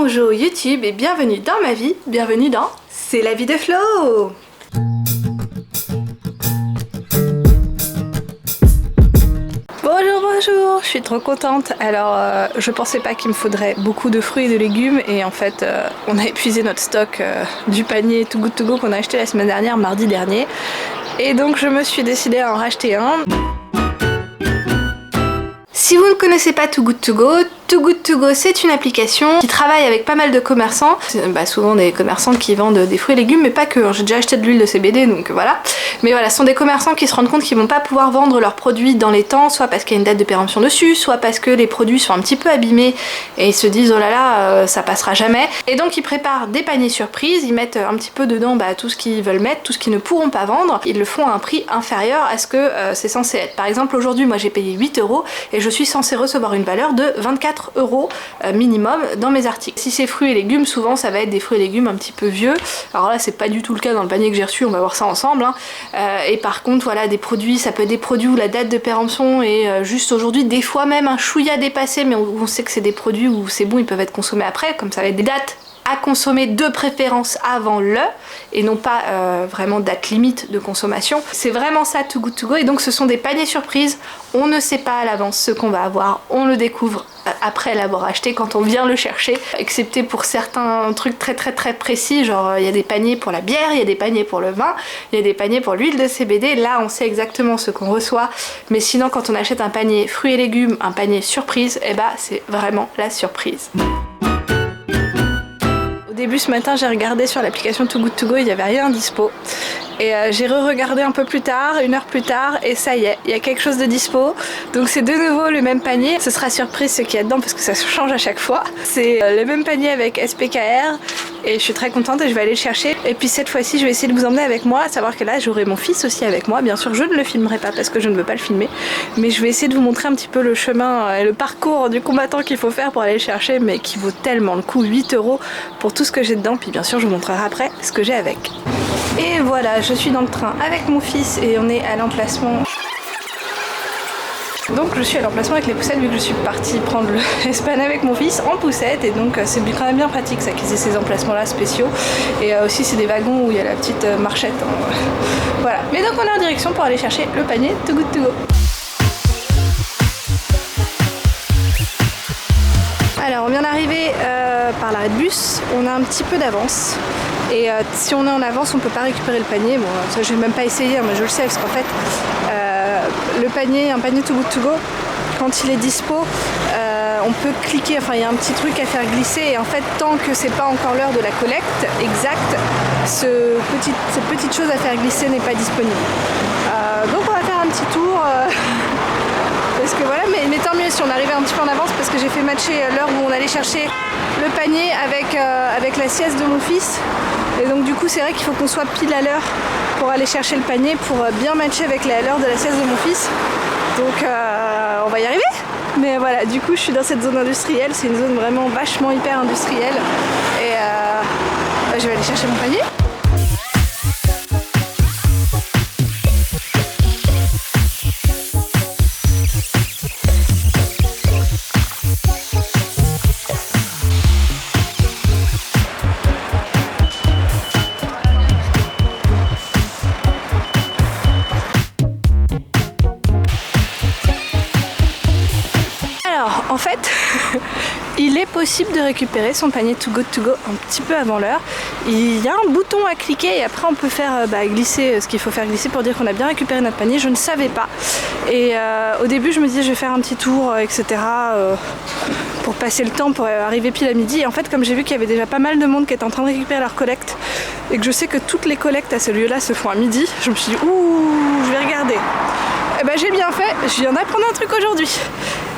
Bonjour YouTube et bienvenue dans ma vie, bienvenue dans C'est la vie de Flo. Bonjour, je suis trop contente. Alors je pensais pas qu'il me faudrait beaucoup de fruits et de légumes et en fait on a épuisé notre stock du panier Too Good To Go qu'on a acheté la semaine dernière, mardi dernier. Et donc je me suis décidée à en racheter un. Si vous ne connaissez pas Too Good To Go, c'est une application qui travaille avec pas mal de commerçants, souvent des commerçants qui vendent des fruits et légumes, mais pas que, j'ai déjà acheté de l'huile de CBD, donc voilà. Mais voilà, ce sont des commerçants qui se rendent compte qu'ils vont pas pouvoir vendre leurs produits dans les temps, soit parce qu'il y a une date de péremption dessus, soit parce que les produits sont un petit peu abîmés et ils se disent oh là là, ça passera jamais. Et donc ils préparent des paniers surprises, ils mettent un petit peu dedans tout ce qu'ils veulent mettre, tout ce qu'ils ne pourront pas vendre, ils le font à un prix inférieur à ce que c'est censé être. Par exemple aujourd'hui moi j'ai payé 8 € et je suis censée recevoir une valeur de 24 € minimum dans mes articles. Si c'est fruits et légumes, souvent ça va être des fruits et légumes un petit peu vieux. Alors là c'est pas du tout le cas dans le panier que j'ai reçu, on va voir ça ensemble. Et par contre voilà, des produits, ça peut être des produits où la date de péremption est juste aujourd'hui, des fois même un chouïa dépassé, mais on sait que c'est des produits où c'est bon, ils peuvent être consommés après, comme ça va être des dates à consommer de préférence avant le et non pas vraiment date limite de consommation. C'est vraiment ça Too Good To Go et donc ce sont des paniers surprises, on ne sait pas à l'avance ce qu'on va avoir, on le découvre après l'avoir acheté quand on vient le chercher, excepté pour certains trucs très précis, genre il y a des paniers pour la bière, il y a des paniers pour le vin, il y a des paniers pour l'huile de CBD, là on sait exactement ce qu'on reçoit, mais sinon quand on achète un panier fruits et légumes, un panier surprise, et c'est vraiment la surprise. Au début ce matin j'ai regardé sur l'application Too Good To Go, il n'y avait rien dispo. Et j'ai re-regardé un peu plus tard, 1 heure plus tard, et ça y est, il y a quelque chose de dispo. Donc c'est de nouveau le même panier. Ce sera surprise ce qu'il y a dedans parce que ça change à chaque fois. C'est le même panier avec SPKR et je suis très contente et je vais aller le chercher. Et puis cette fois-ci je vais essayer de vous emmener avec moi, à savoir que là j'aurai mon fils aussi avec moi. Bien sûr je ne le filmerai pas parce que je ne veux pas le filmer, mais je vais essayer de vous montrer un petit peu le chemin et le parcours du combattant qu'il faut faire pour aller le chercher, mais qui vaut tellement le coup, 8 € pour tout ce que j'ai dedans. Puis bien sûr je vous montrerai après ce que j'ai avec. Et voilà, je suis dans le train avec mon fils et on est à l'emplacement. Donc je suis à l'emplacement avec les poussettes vu que je suis partie prendre le S-Pan avec mon fils en poussette et donc c'est quand même bien pratique ça qu'ils aient ces emplacements là spéciaux. Et aussi c'est des wagons où il y a la petite marchette. Voilà, mais donc on est en direction pour aller chercher le panier Too Good To Go. Alors on vient d'arriver par l'arrêt de bus, on a un petit peu d'avance. Et si on est en avance, on ne peut pas récupérer le panier. Bon, ça je vais même pas essayer, mais je le sais parce qu'en fait, le panier, un panier Too Good To Go, quand il est dispo, on peut cliquer. Enfin, il y a un petit truc à faire glisser. Et en fait, tant que c'est pas encore l'heure de la collecte exacte, cette petite chose à faire glisser n'est pas disponible. Donc on va faire un petit tour. Parce que voilà, mais tant mieux si on arrivait un petit peu en avance parce que j'ai fait matcher l'heure où on allait chercher le panier avec la sieste de mon fils. Et donc du coup c'est vrai qu'il faut qu'on soit pile à l'heure pour aller chercher le panier pour bien matcher avec l'heure de la sieste de mon fils. Donc on va y arriver. Mais voilà, du coup je suis dans cette zone industrielle, c'est une zone vraiment vachement hyper industrielle. Et je vais aller chercher mon panier. En fait, il est possible de récupérer son panier Too Good To Go un petit peu avant l'heure. Il y a un bouton à cliquer et après on peut faire glisser ce qu'il faut faire glisser pour dire qu'on a bien récupéré notre panier. Je ne savais pas. Et au début je me disais je vais faire un petit tour, etc. Pour passer le temps, pour arriver pile à midi. Et en fait comme j'ai vu qu'il y avait déjà pas mal de monde qui était en train de récupérer leur collecte et que je sais que toutes les collectes à ce lieu-là se font à midi, je me suis dit ouh, je vais regarder. Et j'ai bien fait, je viens d'apprendre un truc aujourd'hui.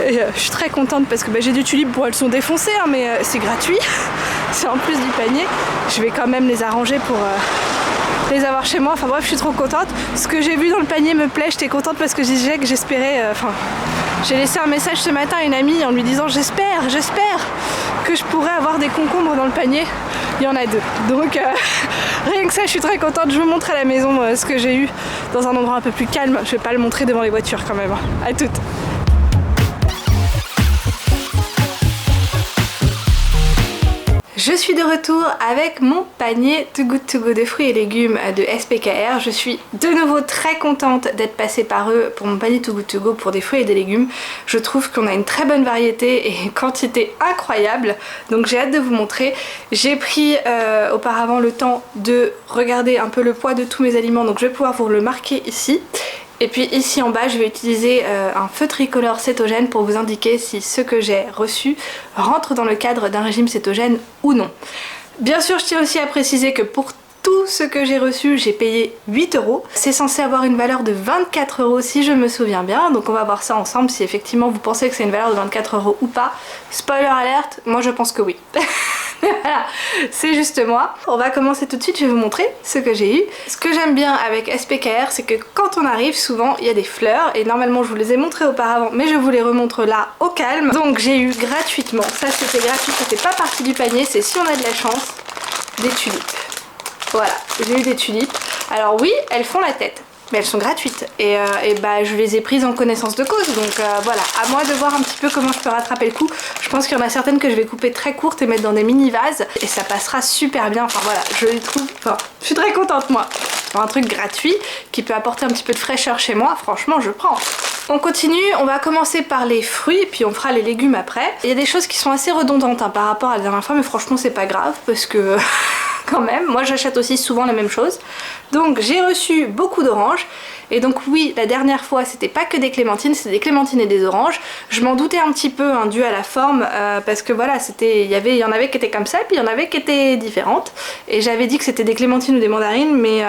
Et je suis très contente parce que j'ai du tulipe, elles sont défoncées, mais c'est gratuit. C'est en plus du panier. Je vais quand même les arranger pour les avoir chez moi. Enfin bref, je suis trop contente. Ce que j'ai vu dans le panier me plaît, j'étais contente parce que j'espérais... j'ai laissé un message ce matin à une amie en lui disant j'espère que je pourrais avoir des concombres dans le panier. Il y en a 2. Donc rien que ça, je suis très contente. Je vous montre à la maison ce que j'ai eu dans un endroit un peu plus calme. Je vais pas le montrer devant les voitures quand même. À toutes. Je suis de retour avec mon panier Too Good To Go de fruits et légumes de SPKR. Je suis de nouveau très contente d'être passée par eux pour mon panier Too Good To Go pour des fruits et des légumes. Je trouve qu'on a une très bonne variété et une quantité incroyable, donc j'ai hâte de vous montrer. J'ai pris auparavant le temps de regarder un peu le poids de tous mes aliments, donc je vais pouvoir vous le marquer ici. Et puis ici en bas je vais utiliser un feu tricolore cétogène pour vous indiquer si ce que j'ai reçu rentre dans le cadre d'un régime cétogène ou non. Bien sûr je tiens aussi à préciser que pour tout ce que j'ai reçu j'ai payé 8 €. C'est censé avoir une valeur de 24 € si je me souviens bien, donc on va voir ça ensemble si effectivement vous pensez que c'est une valeur de 24 € ou pas. Spoiler alerte, moi je pense que oui. Voilà, c'est juste moi. On va commencer tout de suite, je vais vous montrer ce que j'ai eu. Ce que j'aime bien avec SPKR, c'est que quand on arrive, souvent il y a des fleurs, et normalement je vous les ai montrées auparavant, mais je vous les remontre là au calme. Donc j'ai eu gratuitement, ça c'était gratuit, c'était pas partie du panier, c'est si on a de la chance, des tulipes. Voilà, j'ai eu des tulipes. Alors oui, elles font la tête, mais elles sont gratuites et bah je les ai prises en connaissance de cause, donc voilà, à moi de voir un petit peu comment je peux rattraper le coup. Je pense qu'il y en a certaines que je vais couper très courtes et mettre dans des mini vases et ça passera super bien. Enfin voilà, je les trouve, enfin je suis très contente moi. Un truc gratuit qui peut apporter un petit peu de fraîcheur chez moi, franchement je prends. On continue, on va commencer par les fruits et puis on fera les légumes après. Il y a des choses qui sont assez redondantes par rapport à la dernière fois, mais franchement c'est pas grave parce que quand même, moi j'achète aussi souvent la même chose. Donc j'ai reçu beaucoup d'oranges. Et donc oui, la dernière fois c'était pas que des clémentines, c'était des clémentines et des oranges. Je m'en doutais un petit peu dû à la forme parce que voilà, il y en avait qui étaient comme ça et puis il y en avait qui étaient différentes. Et j'avais dit que c'était des clémentines ou des mandarines, mais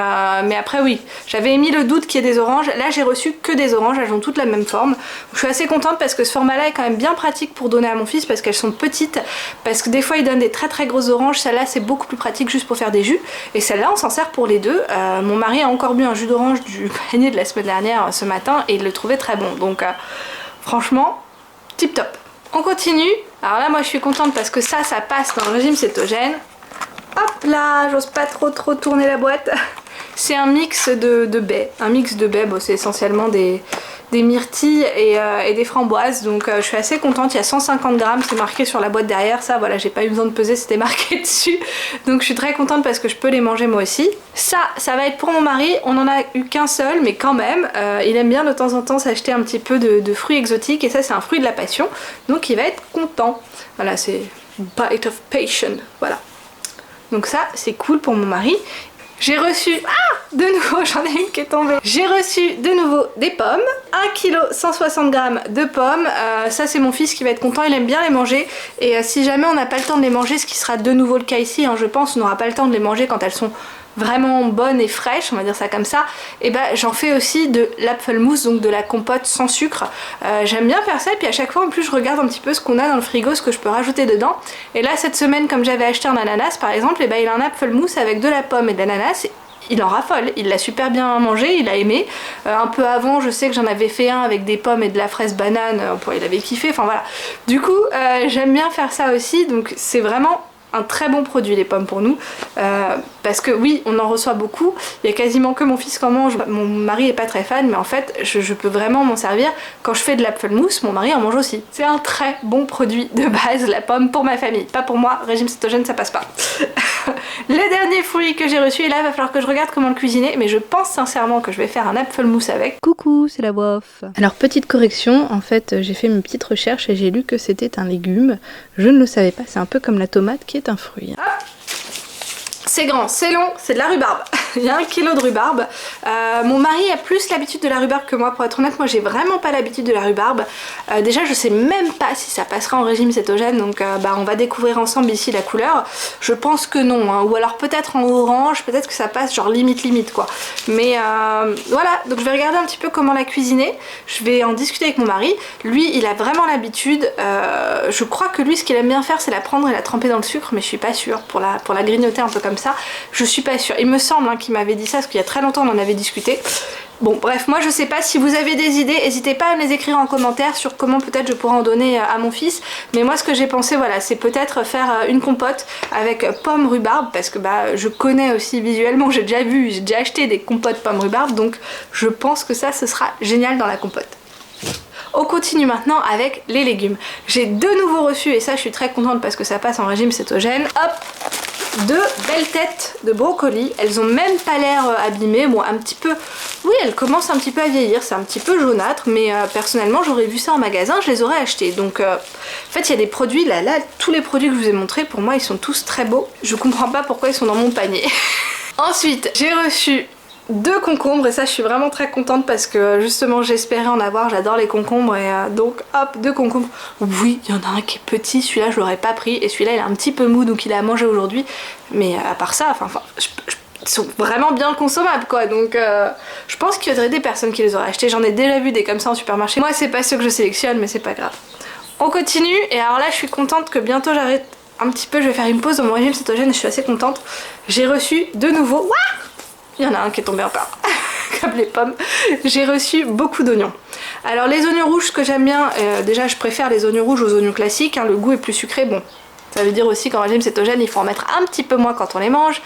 après oui, j'avais émis le doute qu'il y ait des oranges. Là j'ai reçu que des oranges, elles ont toutes la même forme. Je suis assez contente parce que ce format là est quand même bien pratique pour donner à mon fils parce qu'elles sont petites. Parce que des fois il donne des très très grosses oranges, celle-là c'est beaucoup plus pratique juste pour faire des jus. Et celle-là on s'en sert pour les deux. Mon mari a encore bu un jus d'orange du panier de la semaine dernière ce matin et il le trouvait très bon, donc franchement tip top. On continue, alors là moi je suis contente parce que ça passe dans le régime cétogène. Hop là, j'ose pas trop tourner la boîte. C'est un mix de baies, bon, c'est essentiellement des myrtilles et des framboises, donc je suis assez contente. Il y a 150 grammes, c'est marqué sur la boîte derrière, ça voilà, j'ai pas eu besoin de peser, c'était marqué dessus, donc je suis très contente parce que je peux les manger moi aussi. Ça va être pour mon mari, on en a eu qu'un seul, mais quand même il aime bien de temps en temps s'acheter un petit peu de fruits exotiques, et ça c'est un fruit de la passion, donc il va être content. Voilà, c'est bite of passion, voilà. Donc ça c'est cool pour mon mari. J'ai reçu, de nouveau, j'en ai une qui est tombée. J'ai reçu de nouveau des pommes, 1 kg 160 g de pommes. Ça c'est mon fils qui va être content, il aime bien les manger. Et si jamais on n'a pas le temps de les manger, ce qui sera de nouveau le cas ici, je pense, on n'aura pas le temps de les manger quand elles sont vraiment bonnes et fraîches, on va dire ça comme ça, et bah j'en fais aussi de l'apfelmousse, donc de la compote sans sucre. J'aime bien faire ça, et puis à chaque fois en plus je regarde un petit peu ce qu'on a dans le frigo, ce que je peux rajouter dedans. Et là cette semaine, comme j'avais acheté un ananas par exemple, et bah il a un apfelmousse avec de la pomme et de l'ananas. Il en raffole, il l'a super bien mangé, il a aimé. Un peu avant, je sais que j'en avais fait un avec des pommes et de la fraise banane, il avait kiffé, enfin voilà. Du coup, j'aime bien faire ça aussi, donc c'est vraiment un très bon produit les pommes pour nous, parce que oui on en reçoit beaucoup, il y a quasiment que mon fils qui en mange, mon mari est pas très fan, mais en fait je peux vraiment m'en servir. Quand je fais de l'apfelmousse, mon mari en mange aussi. C'est un très bon produit de base, la pomme, pour ma famille, pas pour moi, régime cétogène ça passe pas. Le dernier fruit que j'ai reçu, et là il va falloir que je regarde comment le cuisiner, mais je pense sincèrement que je vais faire un apfelmousse avec. Coucou, c'est la voix off. Alors petite correction, en fait j'ai fait mes petites recherches et j'ai lu que c'était un légume, je ne le savais pas, c'est un peu comme la tomate qui est un fruit. C'est grand, c'est long, c'est de la rhubarbe. Il y a 1 kg de rhubarbe. Mon mari a plus l'habitude de la rhubarbe que moi, pour être honnête. Moi j'ai vraiment pas l'habitude de la rhubarbe. Déjà je sais même pas si ça passera en régime cétogène, donc on va découvrir ensemble ici la couleur. Je pense que non, ou alors peut-être en orange, peut-être que ça passe genre limite quoi. Mais voilà, donc je vais regarder un petit peu comment la cuisiner. Je vais en discuter avec mon mari. Lui il a vraiment l'habitude, je crois que lui ce qu'il aime bien faire c'est la prendre et la tremper dans le sucre, mais je suis pas sûre, pour la grignoter un peu comme ça, je suis pas sûre. Il me semble qu'il m'avait dit ça parce qu'il y a très longtemps on en avait discuté. Bon bref, moi je sais pas, si vous avez des idées, n'hésitez pas à me les écrire en commentaire sur comment peut-être je pourrais en donner à mon fils. Mais moi ce que j'ai pensé, voilà, c'est peut-être faire une compote avec pommes rhubarbe, parce que je connais aussi visuellement, j'ai déjà acheté des compotes pommes rhubarbe, donc je pense que ça ce sera génial dans la compote. On continue maintenant avec les légumes. J'ai deux nouveaux reçus et ça je suis très contente parce que ça passe en régime cétogène. Hop, deux belles têtes de brocolis. Elles ont même pas l'air abîmées. Bon, un petit peu... Oui, elles commencent un petit peu à vieillir. C'est un petit peu jaunâtre, mais personnellement, j'aurais vu ça en magasin, je les aurais achetés. Donc, en fait, il y a des produits, là, tous les produits que je vous ai montrés, pour moi, ils sont tous très beaux. Je comprends pas pourquoi ils sont dans mon panier. Ensuite, j'ai reçu deux concombres et ça je suis vraiment très contente parce que justement j'espérais en avoir, j'adore les concombres et donc hop, deux concombres. Oui, il y en a un qui est petit, celui-là je l'aurais pas pris et celui-là il est un petit peu mou donc il est à manger aujourd'hui, mais à part ça, ils sont vraiment bien consommables quoi, donc je pense qu'il y aurait des personnes qui les auraient achetés, j'en ai déjà vu des comme ça en supermarché. Moi c'est pas ceux que je sélectionne mais c'est pas grave. On continue et alors là je suis contente que bientôt j'arrête un petit peu, je vais faire une pause dans mon régime cétogène et je suis assez contente. J'ai reçu de nouveau... Ouah, il y en a un qui est tombé encore, comme les pommes. J'ai reçu beaucoup d'oignons. Alors les oignons rouges, ce que j'aime bien, déjà je préfère les oignons rouges aux oignons classiques, hein, le goût est plus sucré, bon. Ça veut dire aussi qu'en régime cétogène, il faut en mettre un petit peu moins quand on les mange.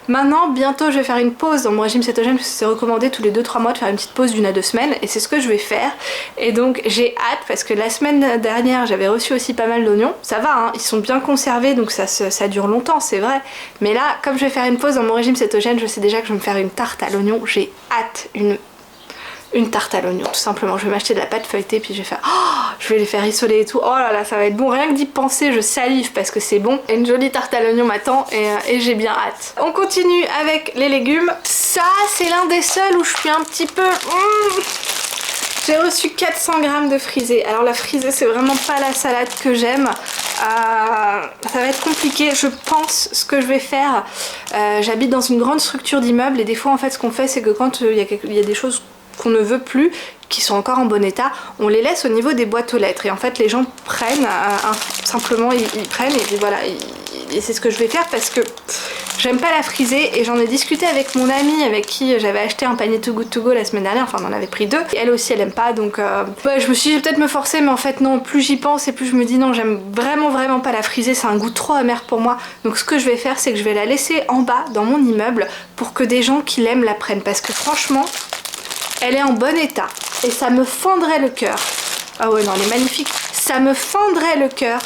Maintenant, bientôt, je vais faire une pause dans mon régime cétogène parce que c'est recommandé tous les 2-3 mois de faire une petite pause d'1 à 2 semaines et c'est ce que je vais faire. Et donc, j'ai hâte parce que la semaine dernière, j'avais reçu aussi pas mal d'oignons. Ça va, hein, ils sont bien conservés donc ça dure longtemps, c'est vrai. Mais là, comme je vais faire une pause dans mon régime cétogène, je sais déjà que je vais me faire une tarte à l'oignon. J'ai hâte, une tarte à l'oignon tout simplement. Je vais m'acheter de la pâte feuilletée puis je vais faire... Oh, je vais les faire rissoler et tout. Oh là là, ça va être bon. Rien que d'y penser, je salive parce que c'est bon. Une jolie tarte à l'oignon m'attend et j'ai bien hâte. On continue avec les légumes. Ça, c'est l'un des seuls où je suis un petit peu... J'ai reçu 400 g de frisée. Alors la frisée, c'est vraiment pas la salade que j'aime. Ça va être compliqué. Je pense ce que je vais faire. J'habite dans une grande structure d'immeubles et des fois, en fait, ce qu'on fait, c'est que quand il y a des choses qu'on ne veut plus, qui sont encore en bon état, on les laisse au niveau des boîtes aux lettres et en fait les gens prennent simplement ils prennent et puis voilà, et c'est ce que je vais faire parce que j'aime pas la friser et j'en ai discuté avec mon amie avec qui j'avais acheté un panier Too Good To Go la semaine dernière, enfin on en avait pris deux et elle aussi elle aime pas donc ouais, je me suis dit peut-être me forcer mais en fait non, plus j'y pense et plus je me dis non, j'aime vraiment pas la friser, c'est un goût trop amer pour moi, donc ce que je vais faire c'est que je vais la laisser en bas dans mon immeuble pour que des gens qui l'aiment la prennent parce que franchement elle est en bon état et ça me fendrait le cœur. Ah ouais non, elle est magnifique. Ça me fendrait le cœur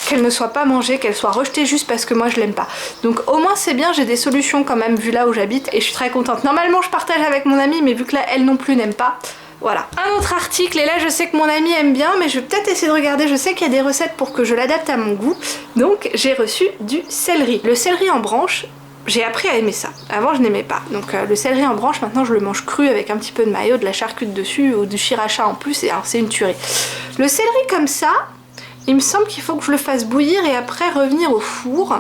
qu'elle ne soit pas mangée, qu'elle soit rejetée juste parce que moi je l'aime pas. Donc au moins c'est bien, j'ai des solutions quand même vu là où j'habite et je suis très contente. Normalement je partage avec mon amie mais vu que là elle non plus n'aime pas. Voilà. Un autre article et là je sais que mon amie aime bien mais je vais peut-être essayer de regarder, je sais qu'il y a des recettes pour que je l'adapte à mon goût. Donc j'ai reçu du céleri. Le céleri en branche. J'ai appris à aimer ça. Avant, je n'aimais pas. Donc le céleri en branche, maintenant, je le mange cru avec un petit peu de mayo, de la charcute dessus ou du sriracha en plus. Et alors, c'est une tuerie. Le céleri comme ça, il me semble qu'il faut que je le fasse bouillir et après revenir au four.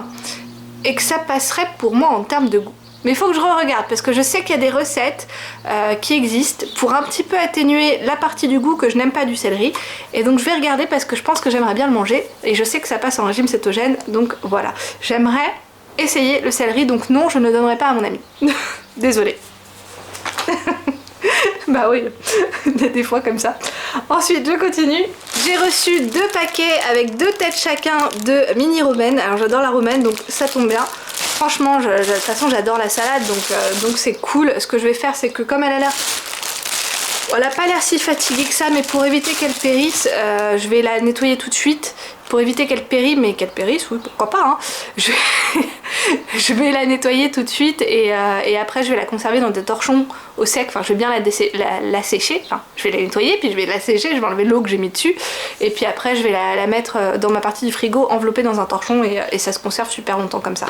Et que ça passerait pour moi en termes de goût. Mais il faut que je re-regarde parce que je sais qu'il y a des recettes qui existent pour un petit peu atténuer la partie du goût que je n'aime pas du céleri. Et donc je vais regarder parce que je pense que j'aimerais bien le manger. Et je sais que ça passe en régime cétogène. Donc voilà. J'aimerais essayer le céleri, donc non, je ne donnerai pas à mon ami. Désolée. Bah oui, des fois comme ça. Ensuite, je continue. J'ai reçu 2 paquets avec 2 têtes chacun de mini romaine. Alors j'adore la romaine, donc ça tombe bien. Franchement, de toute façon, j'adore la salade, donc c'est cool. Ce que je vais faire, c'est que comme elle a l'air... Elle n'a pas l'air si fatiguée que ça, mais pour éviter qu'elle périsse, je vais la nettoyer tout de suite. Pour éviter qu'elle périsse, mais qu'elle périsse, oui, pourquoi pas, hein. Je vais la nettoyer tout de suite et après je vais la conserver dans des torchons au sec. Enfin, je vais bien la sécher. Enfin, je vais la nettoyer, puis je vais la sécher, je vais enlever l'eau que j'ai mis dessus. Et puis après, je vais la mettre dans ma partie du frigo, enveloppée dans un torchon et ça se conserve super longtemps comme ça.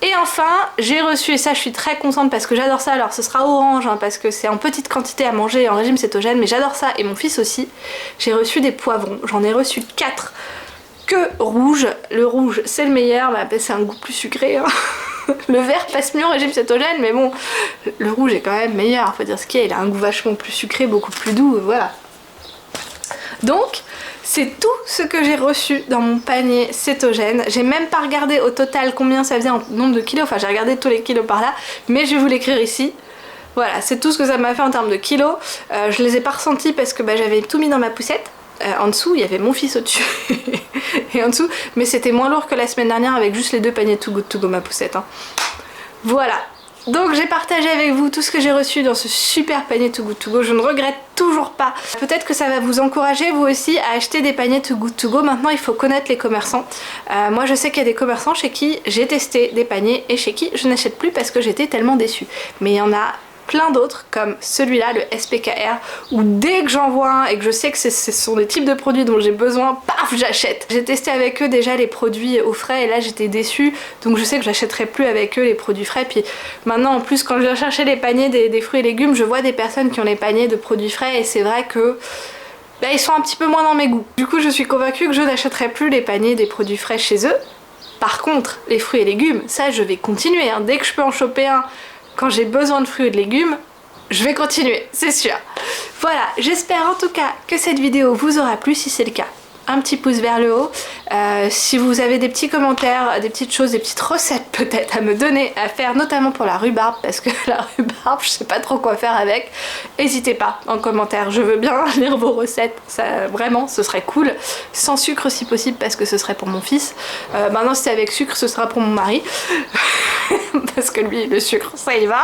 Et enfin, j'ai reçu, et ça je suis très contente parce que j'adore ça, alors ce sera orange hein, parce que c'est en petite quantité à manger en régime cétogène, mais j'adore ça et mon fils aussi. J'ai reçu des poivrons, j'en ai reçu 4 que rouge. Le rouge c'est le meilleur, bah, c'est un goût plus sucré. Hein. Le vert passe mieux en régime cétogène, mais bon, le rouge est quand même meilleur, faut dire ce qu'il y a, il a un goût vachement plus sucré, beaucoup plus doux, voilà. Donc, c'est tout ce que j'ai reçu dans mon panier cétogène. J'ai même pas regardé au total combien ça faisait en nombre de kilos, enfin j'ai regardé tous les kilos par là, mais je vais vous l'écrire ici. Voilà, c'est tout ce que ça m'a fait en termes de kilos. Je les ai pas ressentis parce que bah, j'avais tout mis dans ma poussette. En dessous, il y avait mon fils au-dessus et en dessous, mais c'était moins lourd que la semaine dernière avec juste les 2 paniers Too Good To Go ma poussette. Hein. Voilà. Donc j'ai partagé avec vous tout ce que j'ai reçu dans ce super panier Too Good To Go. Je ne regrette toujours pas. Peut-être que ça va vous encourager vous aussi à acheter des paniers Too Good To Go. Maintenant il faut connaître les commerçants. Moi je sais qu'il y a des commerçants chez qui j'ai testé des paniers et chez qui je n'achète plus parce que j'étais tellement déçue. Mais il y en a plein d'autres comme celui-là, le SPKR, où dès que j'en vois un et que je sais que ce sont des types de produits dont j'ai besoin, paf, j'achète. J'ai testé avec eux déjà les produits au frais et là j'étais déçue, donc je sais que j'achèterai plus avec eux les produits frais. Puis maintenant en plus quand je viens chercher les paniers des fruits et légumes, je vois des personnes qui ont les paniers de produits frais et c'est vrai que ils sont un petit peu moins dans mes goûts. Du coup je suis convaincue que je n'achèterai plus les paniers des produits frais chez eux. Par contre les fruits et légumes, ça je vais continuer, hein. Dès que je peux en choper un quand j'ai besoin de fruits et de légumes, je vais continuer, c'est sûr. Voilà, j'espère en tout cas que cette vidéo vous aura plu. Si c'est le cas, un petit pouce vers le haut. Si vous avez des petits commentaires, des petites choses, des petites recettes peut-être à me donner, à faire, notamment pour la rhubarbe, parce que la rhubarbe, je sais pas trop quoi faire avec, n'hésitez pas en commentaire, je veux bien lire vos recettes, ça, vraiment, ce serait cool. Sans sucre si possible, parce que ce serait pour mon fils. Maintenant, si c'est avec sucre, ce sera pour mon mari. Parce que lui, le sucre, ça y va.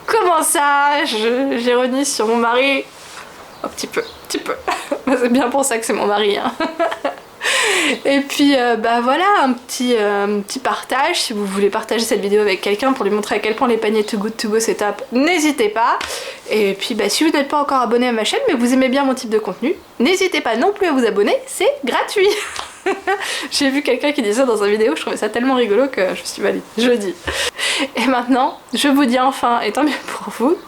Comment ça? J'ironise sur mon mari. Un petit peu. C'est bien pour ça que c'est mon mari, hein. Et puis voilà, un petit partage. Si vous voulez partager cette vidéo avec quelqu'un pour lui montrer à quel point les paniers Too Good To Go c'est top, n'hésitez pas. Et puis si vous n'êtes pas encore abonné à ma chaîne mais vous aimez bien mon type de contenu, n'hésitez pas non plus à vous abonner, c'est gratuit. J'ai vu quelqu'un qui disait ça dans sa vidéo, je trouvais ça tellement rigolo que je me suis dit, je le dis. Et maintenant, je vous dis enfin, et tant mieux pour vous,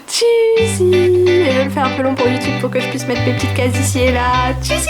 tchuss. Et je vais me faire un peu long pour YouTube pour que je puisse mettre mes petites cases ici et là. Tchuss.